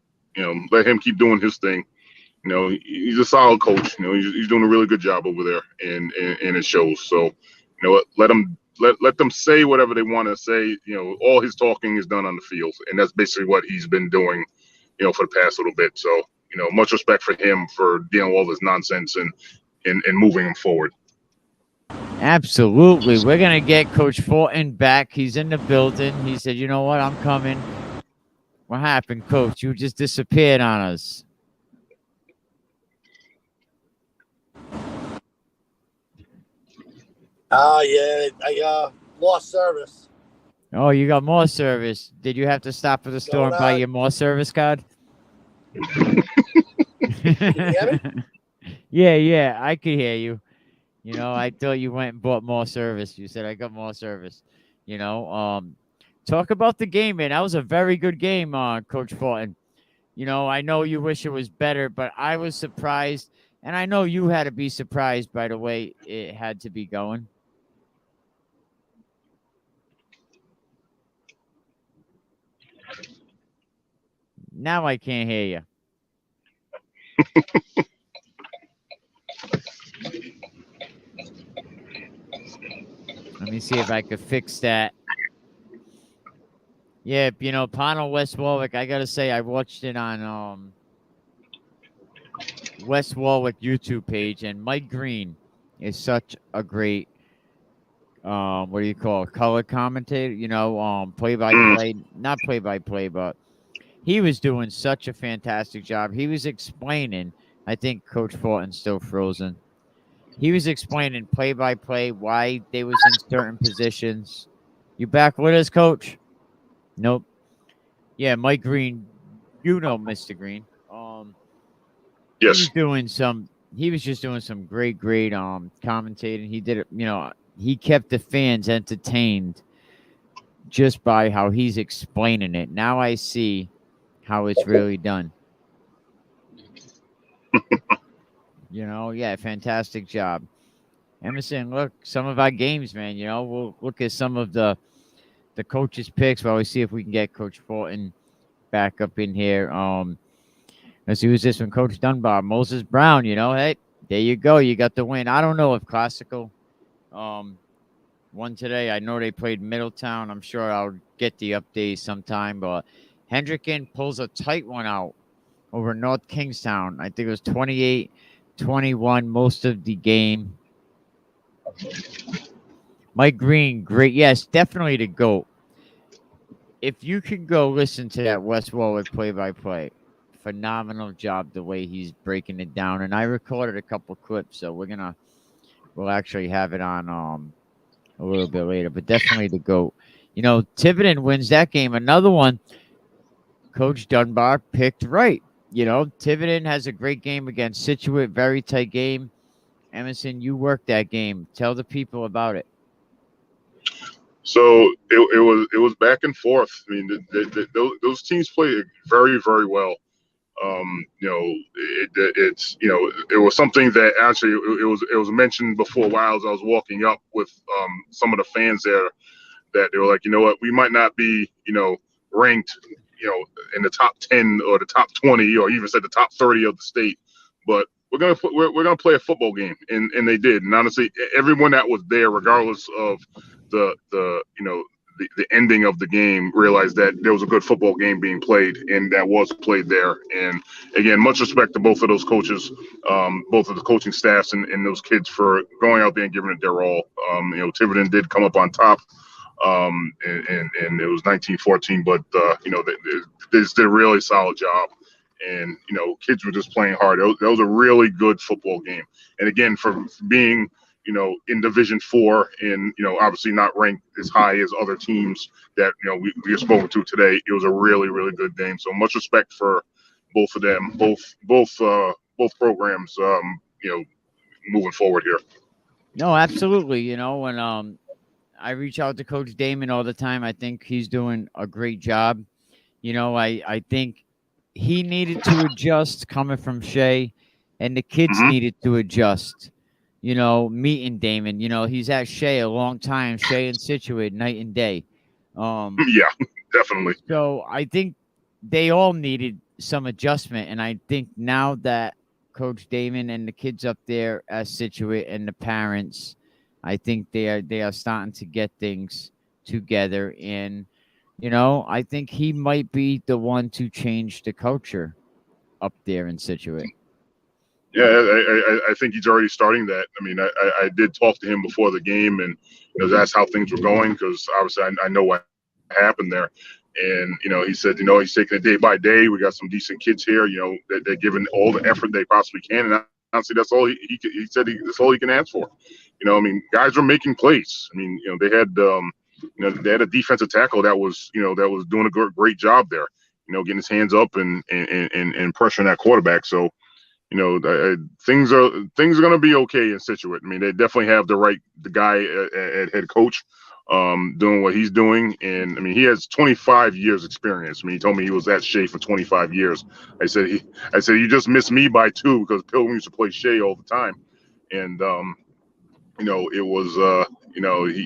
Let him keep doing his thing. He's a solid coach. He's doing a really good job over there, and it shows. So, let them say whatever they want to say. All his talking is done on the field, and that's basically what he's been doing, for the past little bit. So, much respect for him for dealing with all this nonsense and moving him forward. Absolutely. We're going to get Coach Fortin back. He's in the building. He said, you know what? I'm coming. What happened, Coach? You just disappeared on us. Yeah, I lost service. Oh, you got more service. Did you have to stop at the store and buy your more service card? Can you hear me? Yeah, I could hear you. I thought you went and bought more service. You said I got more service. Talk about the game, man. That was a very good game, Coach Fortin. I know you wish it was better, but I was surprised, and I know you had to be surprised by the way it had to be going. Now I can't hear you. Let me see if I could fix that. Yeah, Pownell West Warwick, I gotta say I watched it on West Warwick YouTube page, and Mike Green is such a great what do you call it, color commentator, play by play, not play by play, but he was doing such a fantastic job. He was explaining, I think Coach Fortin's still frozen. He was explaining play by play why they was in certain positions. You back with us, Coach? Nope. Yeah, Mike Green, Mr. Green. Yes. He was just doing some great commentating. He did it, he kept the fans entertained just by how he's explaining it. Now I see how it's really done. Yeah, fantastic job. Emerson, look, some of our games, man, we'll look at some of the coaches' picks while we see if we can get Coach Fortin back up in here. Let's see who's this one. Coach Dunbar, Moses Brown, hey, there you go. You got the win. I don't know if Classical won today. I know they played Middletown. I'm sure I'll get the update sometime, but Hendricken pulls a tight one out over North Kingstown. I think it was 28-21 most of the game. Mike Green, great. Yes, definitely the GOAT. If you can go listen to that West Warwick play-by-play, phenomenal job the way he's breaking it down. And I recorded a couple clips, so we'll actually have it on a little bit later. But definitely the GOAT. Tiverton wins that game. Another one, Coach Dunbar picked right. Tiverton has a great game against Scituate, very tight game. Emerson, you worked that game. Tell the people about it. So it was back and forth. I mean, those teams played very, very well. It was something that actually it was mentioned before while I was walking up with some of the fans there, that they were like, what, we might not be ranked in the top 10 or the top 20 or even said the top 30 of the state, but we're gonna play a football game, and they did. And honestly, everyone that was there, regardless of the ending of the game, realized that there was a good football game being played, and that was played there. And again, much respect to both of those coaches, both of the coaching staffs and those kids for going out there and giving it their all. Tiverton did come up on top, and it was 19-14, but they just did a really solid job. And kids were just playing hard. That was a really good football game. And again, for being in Division 4 and obviously not ranked as high as other teams that we have spoken to today, it was a really, really good game. So much respect for both of them, both programs, moving forward here. No, absolutely. When I reach out to Coach Damon all the time, I think he's doing a great job. I think he needed to adjust coming from Shea, and the kids needed to adjust. Meeting Damon. He's at Shea a long time. Shea and Scituate, night and day. Yeah, definitely. So I think they all needed some adjustment, and I think now that Coach Damon and the kids up there at Scituate and the parents, I think they are starting to get things together. And I think he might be the one to change the culture up there in Scituate. Yeah, I think he's already starting that. I mean, I did talk to him before the game, and that's how things were going, because obviously I know what happened there. And he said, he's taking it day by day. We got some decent kids here. They're giving all the effort they possibly can, and honestly, that's all he said. That's all he can ask for. Guys are making plays. They had they had a defensive tackle that was doing a great job there. Getting his hands up and pressuring that quarterback. So. Things are going to be okay in Scituate. They definitely have the guy at head coach. doing what he's doing. And I mean, he has 25 years experience. I mean, he told me he was at Shea for 25 years. I said, you just missed me by 2 because Pilgrim used to play Shea all the time. And, it was,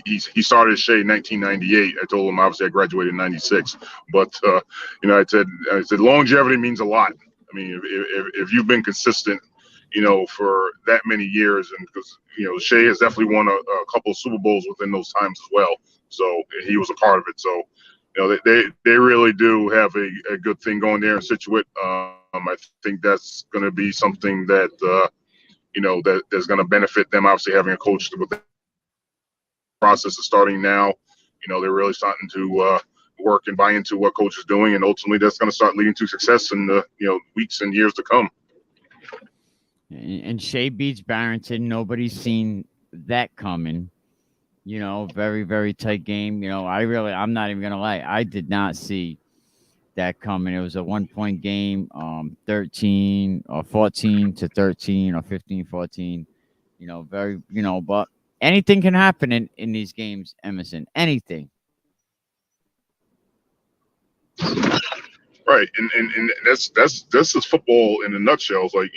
he started Shea in 1998. I told him, obviously, I graduated in 96. But, I said longevity means a lot. I mean, if you've been consistent, for that many years, and because Shea has definitely won a couple of Super Bowls within those times as well, so he was a part of it. So they really do have a good thing going there in Scituate. I think that's going to be something that that is going to benefit them. Obviously, having a coach with the process of starting now, they're really starting to work and buy into what coach is doing, and ultimately that's going to start leading to success in the weeks and years to come. And Shea beats Barrington. Nobody's seen that coming. Very, very tight game. I'm not even going to lie. I did not see that coming. It was a 1-point game, 13 or 14 to 13 or 15-14. But anything can happen in these games, Emerson. Anything. Right, and that's just football in a nutshell. It's like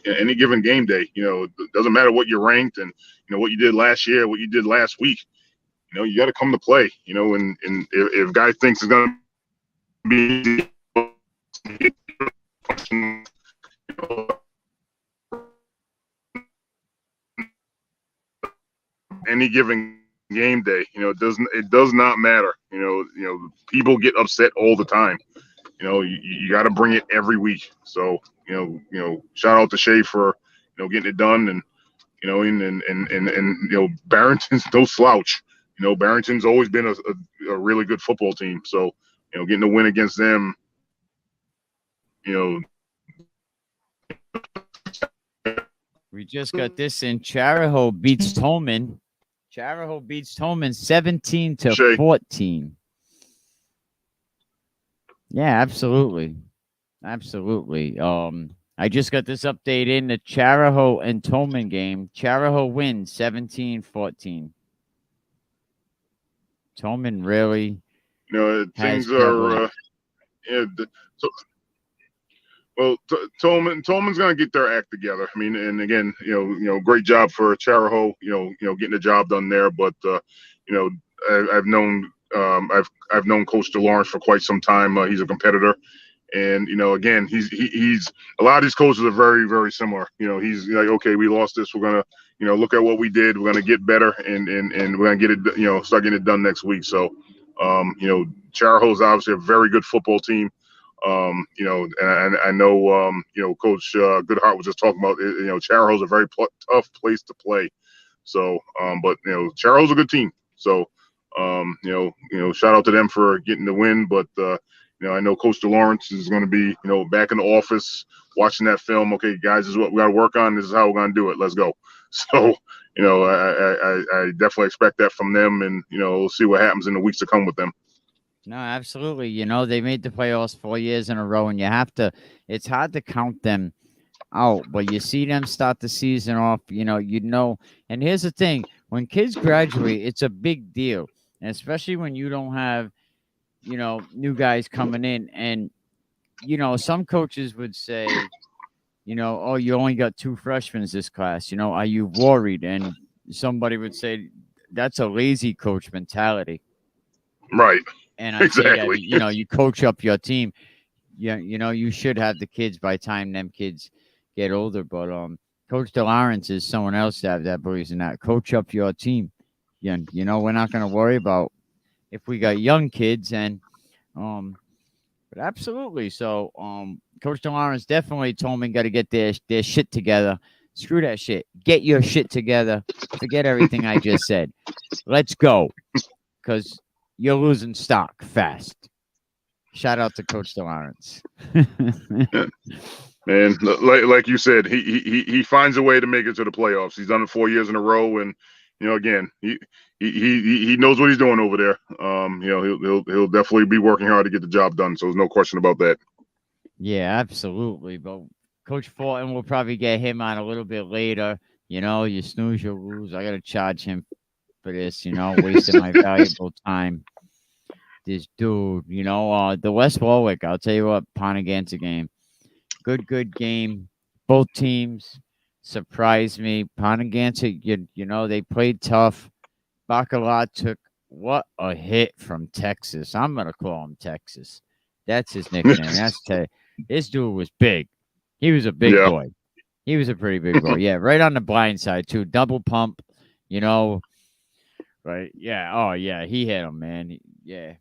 any given game day, it doesn't matter what you're ranked and what you did last year, what you did last week. You got to come to play. And if a guy thinks it's gonna be any given game day, it does not matter. People get upset all the time. You got to bring it every week. So, shout out to Shea for, getting it done. And, Barrington's no slouch. Barrington's always been a really good football team. So, getting a win against them, We just got this in. Charahoe beats Tolman. 17 to Shea. 14. Yeah, absolutely. I just got this update in the Charahoe and Tolman game. Charahoe wins 17-14. Tolman really things are Tolman's going to get their act together. I mean, and again, great job for Charahoe, getting the job done there. But I've known Coach DeLawrence for quite some time. He's a competitor, and again, he's a lot of these coaches are very, very similar. He's like, okay, we lost this, we're gonna look at what we did, we're gonna get better, and we're gonna get it, start getting it done next week. So, Charahoe's obviously a very good football team. And I know, Coach Goodheart was just talking about, Charahoe's a very tough place to play. So, but Charahoe's a good team. So, shout out to them for getting the win. But I know Coach DeLawrence is going to be, back in the office watching that film. Okay, guys, this is what we got to work on. This is how we're going to do it. Let's go. So, I definitely expect that from them, and we'll see what happens in the weeks to come with them. No, absolutely. They made the playoffs 4 years in a row, and it's hard to count them out, but you see them start the season off, and here's the thing, when kids graduate, it's a big deal, and especially when you don't have, new guys coming in, and, some coaches would say, oh, you only got 2 freshmen this class, are you worried? And somebody would say, that's a lazy coach mentality. Right. And I exactly. say, you coach up your team. You should have the kids by the time them kids get older. But Coach DeLawrence is someone else that believes in that. Coach up your team. We're not going to worry about if we got young kids and but absolutely. So Coach DeLawrence definitely told me got to get their shit together. Screw that shit. Get your shit together. Forget everything I just said. Let's go. Because you're losing stock fast. Shout out to Coach DeLawrence. Man, like you said, he finds a way to make it to the playoffs. He's done it 4 years in a row, and again, he knows what he's doing over there. He'll definitely be working hard to get the job done. So there's no question about that. Yeah, absolutely. But Coach Fortin will probably get him on a little bit later. You snooze, you lose. I got to charge him for this, wasting my valuable time. This dude, the West Warwick, I'll tell you what, Pontiganza game. Good game. Both teams surprised me. Pontiganza, they played tough. Baccarat took what a hit from Texas. I'm going to call him Texas. That's his nickname. This dude was big. He was a big boy. He was a pretty big boy. Yeah, right on the blind side, too. Double pump, Right. Yeah. Oh, yeah. He hit him, man. Yeah.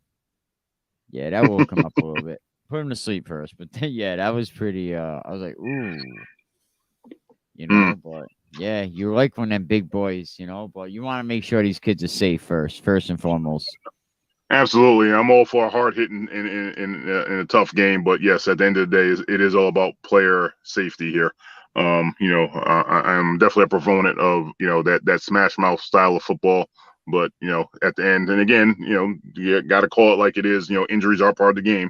Yeah, that woke him up a little bit. Put him to sleep first. But yeah, that was pretty. I was like, ooh. But yeah, you like when them big boys, but you want to make sure these kids are safe first and foremost. Absolutely. I'm all for a hard hitting in a tough game. But yes, at the end of the day, it is all about player safety here. I'm definitely a proponent of, that smash mouth style of football. But, at the end, and again, you got to call it like it is. Injuries are part of the game.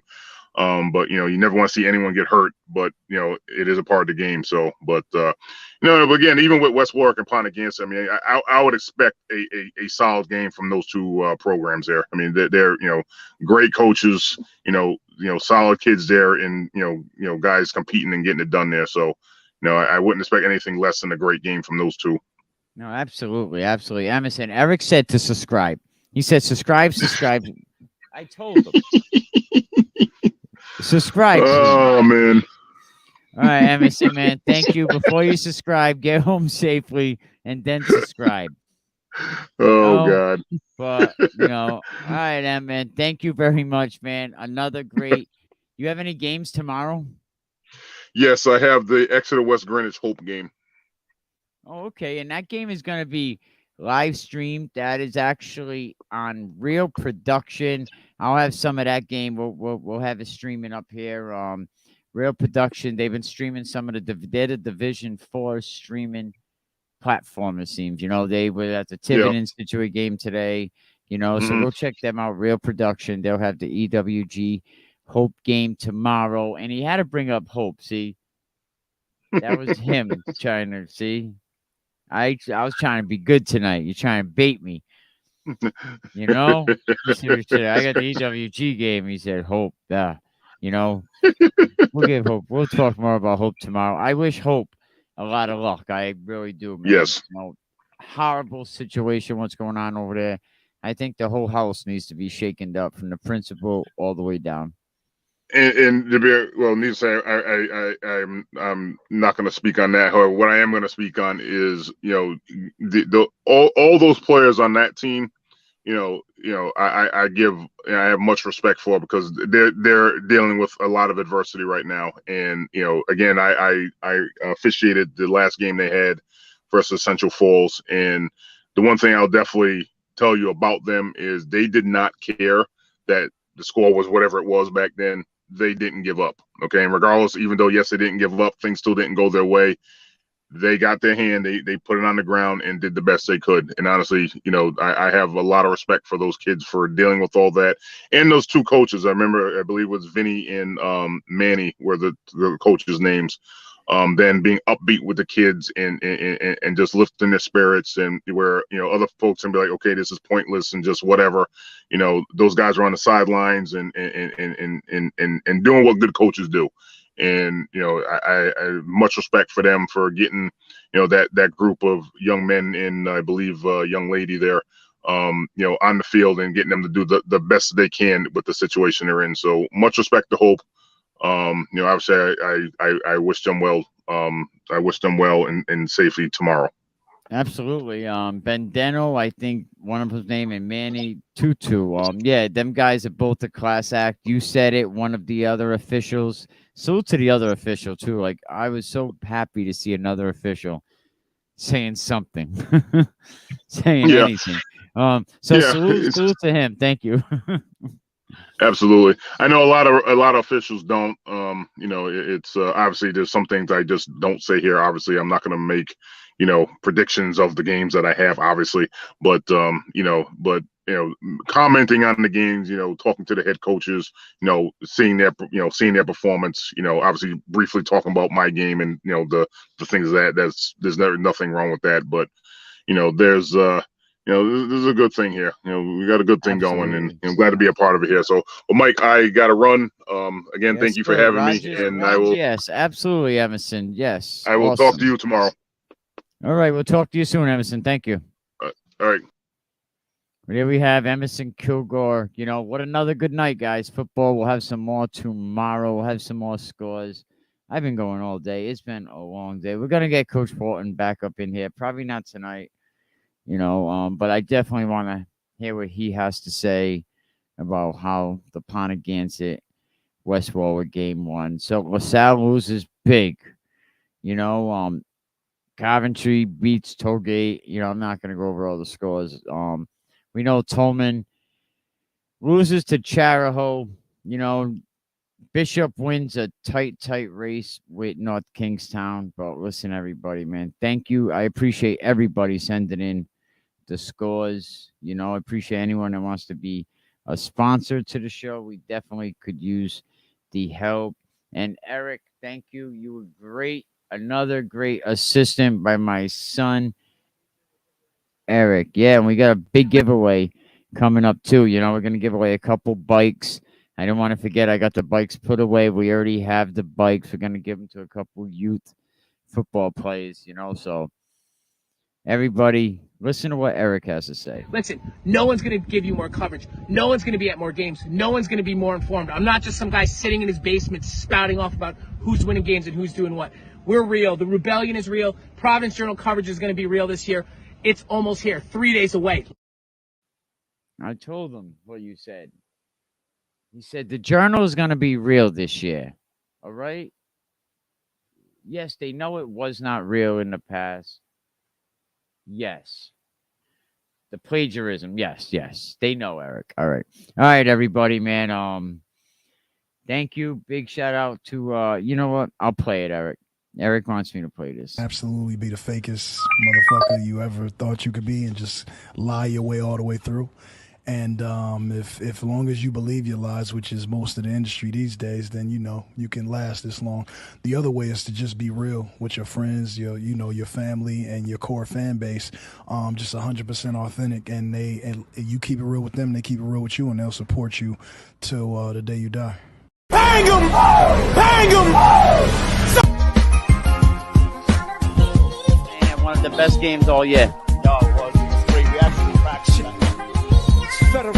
But, you never want to see anyone get hurt. But, it is a part of the game. So, but again, even with West Warwick and Pontiganza, I mean, I would expect a solid game from those two programs there. I mean, they're great coaches, solid kids there, and guys competing and getting it done there. So, I wouldn't expect anything less than a great game from those two. No, absolutely. Emerson, Eric said to subscribe. He said, subscribe. I told him. Subscribe. Oh, man. All right, Emerson, man. Thank you. Before you subscribe, get home safely and then subscribe. God. But, all right, man. Thank you very much, man. Another great. You have any games tomorrow? Yes, I have the Exeter West Greenwich Hope game. Oh, okay. And that game is going to be live streamed. That is actually on Real Production. I'll have some of that game. We'll have it streaming up here. Real Production. They've been streaming some of they're the Division 4 streaming platform, it seems. They were at the Tiverton Institute game today. So go check them out. Real Production. They'll have the EWG Hope game tomorrow. And he had to bring up Hope. See, that was him trying to see. I was trying to be good tonight. You're trying to bait me. He said, I got the EWG game. He said, Hope. We'll give Hope. We'll talk more about Hope tomorrow. I wish Hope a lot of luck. I really do, man. Yes. Horrible situation, what's going on over there. I think the whole house needs to be shaken up from the principal all the way down. And to be needless to say, I'm not going to speak on that. However, what I am going to speak on is, all those players on that team, I have much respect for because they're dealing with a lot of adversity right now. And again, I officiated the last game they had versus Central Falls, and the one thing I'll definitely tell you about them is they did not care that the score was whatever it was back then. They didn't give up. Okay. And regardless, even though, yes, they didn't give up, things still didn't go their way. They got their hand, they put it on the ground and did the best they could. And honestly, I have a lot of respect for those kids for dealing with all that. And those two coaches, I believe it was Vinny and Manny were the coaches' names. Then being upbeat with the kids and just lifting their spirits, and where other folks can be like, okay, this is pointless and just whatever. Those guys are on the sidelines and doing what good coaches do. And I much respect for them for getting that group of young men and I believe a young lady there on the field and getting them to do the best they can with the situation they're in. So much respect to Hope. Obviously I wish them well. I wish them well and safely tomorrow. Absolutely. Ben Deno, I think one of his name, and Manny Tutu. Yeah, them guys are both a class act. You said it. One of the other officials. Salute to the other official too. Like, I was so happy to see another official saying something, saying anything. Salute to him. Thank you. Absolutely. I know a lot of officials don't. It's obviously there's some things I just don't say here. Obviously, I'm not going to make predictions of the games that I have, obviously, but commenting on the games, talking to the head coaches, seeing their performance, obviously briefly talking about my game and the things there's nothing wrong with that, but there's this is a good thing here. We got a good thing going, and Absolutely. I'm glad to be a part of it here. So, well, Mike, I got to run. Again, thank you for sir. having Rogers, me, and I will. Yes, absolutely, Emerson. Yes, I will talk to you tomorrow. All right, we'll talk to you soon, Emerson. Thank you. All right. Here we have Emerson Kilgore. What another good night, guys. Football. We'll have some more tomorrow. We'll have some more scores. I've been going all day. It's been a long day. We're gonna get Coach Fortin back up in here. Probably not tonight. But I definitely want to hear what he has to say about how the Ponagansett West Warwick game won. So LaSalle loses big. Coventry beats Tollgate. I'm not going to go over all the scores. We know Tolman loses to Charahoe. Bishop wins a tight race with North Kingstown. But listen, everybody, man, thank you. I appreciate everybody sending in the scores. I appreciate anyone that wants to be a sponsor to the show. We definitely could use the help. And Eric, thank you. You were great. Another great assistant by my son, Eric. Yeah, and we got a big giveaway coming up too. We're going to give away a couple bikes. I don't want to forget, I got the bikes put away. We already have the bikes. We're going to give them to a couple youth football players, so everybody, listen to what Eric has to say. Listen, no one's going to give you more coverage. No one's going to be at more games. No one's going to be more informed. I'm not just some guy sitting in his basement spouting off about who's winning games and who's doing what. We're real. The rebellion is real. Providence Journal coverage is going to be real this year. It's almost here. 3 days away. I told him what you said. He said the Journal is going to be real this year. All right? Yes, they know it was not real in the past. Yes. The plagiarism. Yes. They know, Eric. All right, everybody, man. Thank you. Big shout out to you know what? I'll play it, Eric. Eric wants me to play this. Absolutely be the fakest motherfucker you ever thought you could be and just lie your way all the way through. And if long as you believe your lies, which is most of the industry these days, then you can last this long. The other way is to just be real with your friends, your family and your core fan base, just 100% authentic, and you keep it real with them, they keep it real with you, and they'll support you till the day you die. Hang 'em! Hang 'em! Man, one of the best games all year. No, it was. It was great. We actually practiced that. Federal,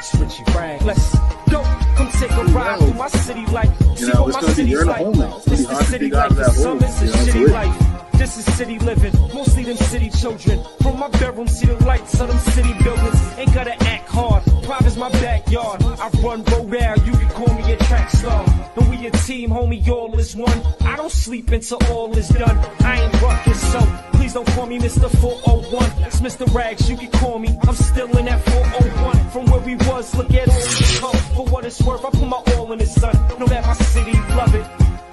Switchy Frank. Let's go. Come take a ride through my city life. See what my city's like. This is city life. The summer's a shitty life. This is city living. Mostly them city children. From my bedroom, see the lights of them city buildings. Ain't gotta act hard. Private's my backyard. I run road out. You can call me a track star. And we a team, homie. All is one. I don't sleep until all is done. I ain't ruckus, so please don't call me Mr. 401. It's Mr. Rags. You can call me. I'm still in that 401. From where we was, look at all this come. For what it's worth, I put my all in the sun. Know that my city love it.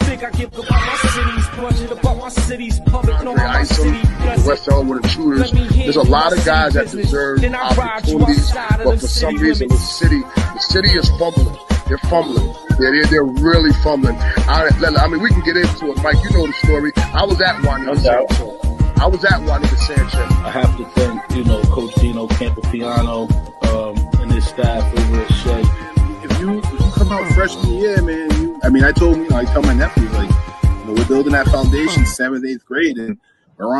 Think I give about my city's budget, about my city's public. Know how my city does it. West Elwood Intruders. There's a lot of guys that deserve opportunities, but for some reason the city is fumbling. They're fumbling. They're really fumbling. I mean, we can get into it, Mike. You know the story. I was at Juanita Sanchez. I have to thank, Coach Dino Campopiano and his staff over at Shea. If you come out freshman year, man, I tell my nephew, we're building that foundation 7th, 8th grade, and